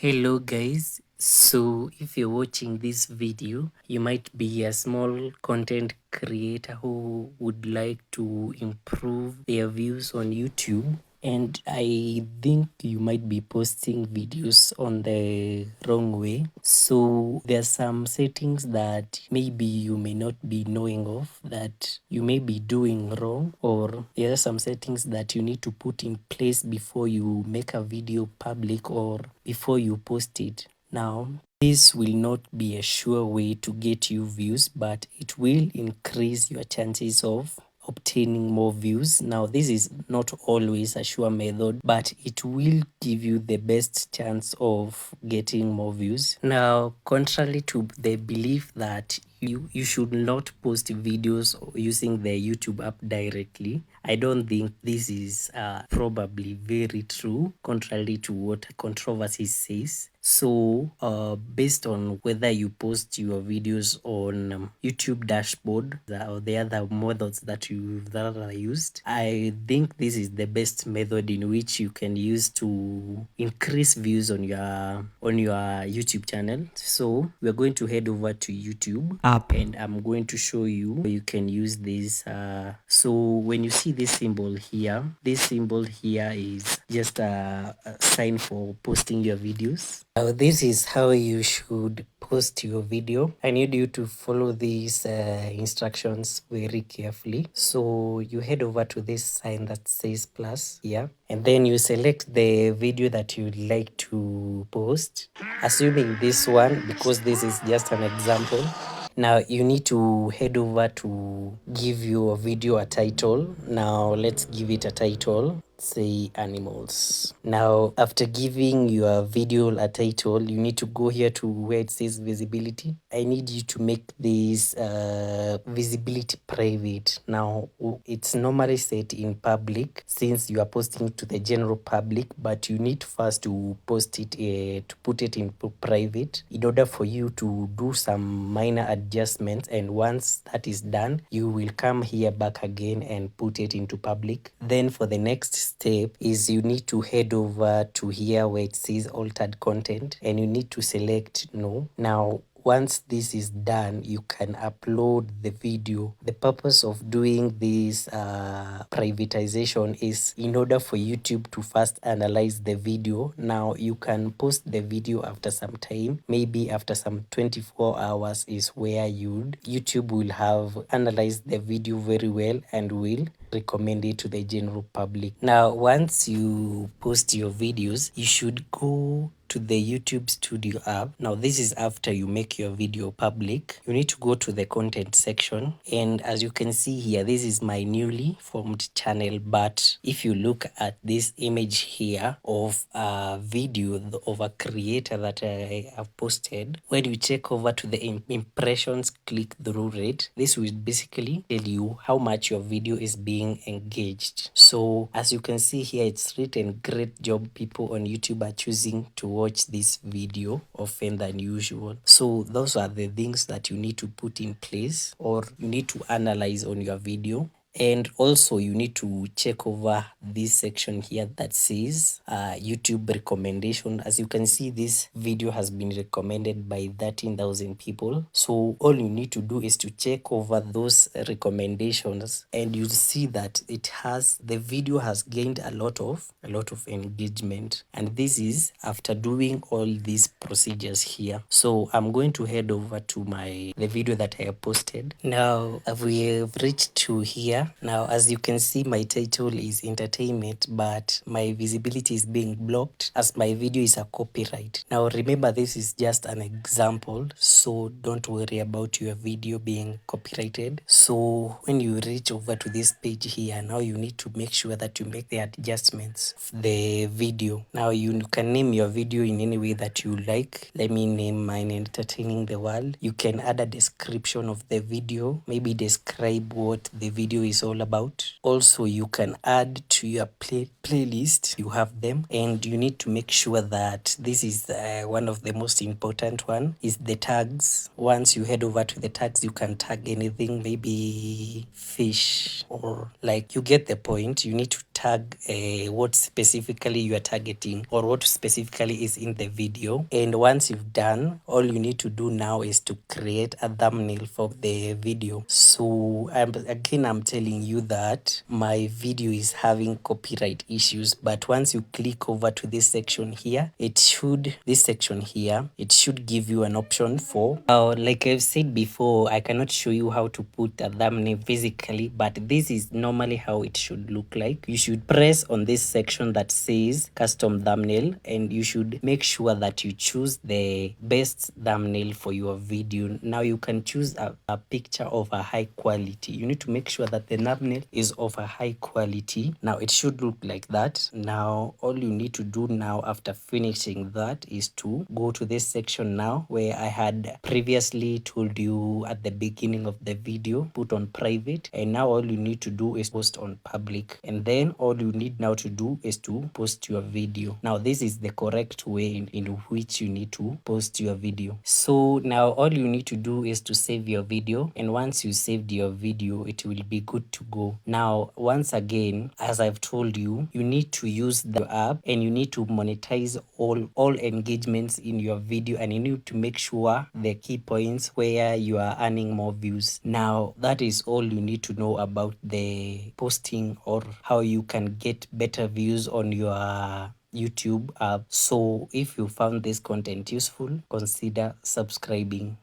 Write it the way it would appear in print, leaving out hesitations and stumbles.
Hello guys, so if you're watching this video, you might be a small content creator who would like to improve their views on YouTube, and I think you might be posting videos on the wrong way. So there are some settings that maybe you may not be knowing of that you may be doing wrong, or there are some settings that you need to put in place before you make a video public or before you post it. Now, this will not be a sure way to get you views, but it will increase your chances of obtaining more views. Now, this is not always a sure method, but it will give you the best chance of getting more views. Now, contrary to the belief that you should not post videos using the YouTube app directly, I don't think this is probably very true, contrary to what controversy says. So, based on whether you post your videos on YouTube dashboard or the other methods that are used, I think this is the best method in which you can use to increase views on your YouTube channel. So, we're going to head over to YouTube app, and I'm going to show you can use this. So when you see this symbol here is just a sign for posting your videos. Now this is how you should post your video. I need you to follow these instructions very carefully. So you head over to this sign that says plus here, and then you select the video that you'd like to post, assuming this one, because this is just an example. Now you need to head over to give your video a title. Now let's give it a title, say animals. Now after giving your video a title, you need to go here to where it says visibility. I need you to make this visibility private. Now it's normally set in public since you are posting to the general public, but you need first to post it to put it in private in order for you to do some minor adjustments, and once that is done, you will come here back again and put it into public. Then for the next step is you need to head over to here where it says altered content, and you need to select no. Now once this is done, you can upload the video. The purpose of doing this privatization is in order for YouTube to first analyze the video. Now you can post the video after some time, maybe after some 24 hours is where YouTube will have analyzed the video very well and will recommend it to the general public. Now once you post your videos, you should go to the YouTube Studio app. Now this is after you make your video public. You need to go to the content section, and as you can see here, this is my newly formed channel. But if you look at this image here of a video of a creator that I have posted, when you check over to the impressions click through rate, this will basically tell you how much your video is being engaged. So as you can see here, it's written great job, people on YouTube are choosing to watch this video often than usual. So those are the things that you need to put in place, or you need to analyze on your video. And also you need to check over this section here that says YouTube recommendation. As you can see, this video has been recommended by 13,000 people. So all you need to do is to check over those recommendations, and you'll see that the video has gained a lot of engagement. And this is after doing all these procedures here. So I'm going to head over to the video that I have posted. Now we have reached to here. Now as you can see, my title is entertainment, but my visibility is being blocked as my video is a copyright. Now remember, this is just an example, so don't worry about your video being copyrighted. So when you reach over to this page here, now you need to make sure that you make the adjustments of the video. Now you can name your video in any way that you like. Let me name mine entertaining the world. You can add a description of the video, maybe describe what the video is is all about. Also, you can add to your playlist, you have them, and you need to make sure that this is one of the most important one is the tags. Once you head over to the tags, you can tag anything, maybe fish, or like, you get the point. You need to tag what specifically you are targeting or what specifically is in the video. And once you've done, all you need to do now is to create a thumbnail for the video. So I'm telling you that my video is having copyright issues, but once you click over to this section here, it should give you an option for like I've said before, I cannot show you how to put a thumbnail physically, but this is normally how it should look like. You should press on this section that says custom thumbnail, and you should make sure that you choose the best thumbnail for your video. Now you can choose a picture of a high quality. You need to make sure that the thumbnail is of a high quality. Now it should look like that. Now all you need to do now after finishing that is to go to this section now where I had previously told you at the beginning of the video, put on private, and now all you need to do is post on public, and then all you need now to do is to post your video. Now this is the correct way in which you need to post your video. So now all you need to do is to save your video, and once you saved your video, it will be good to go. Now once again, as I've told you, you need to use the app and you need to monetize all engagements in your video, and you need to make sure the key points where you are earning more views. Now that is all you need to know about the posting or how you can get better views on your YouTube app. So if you found this content useful, consider subscribing.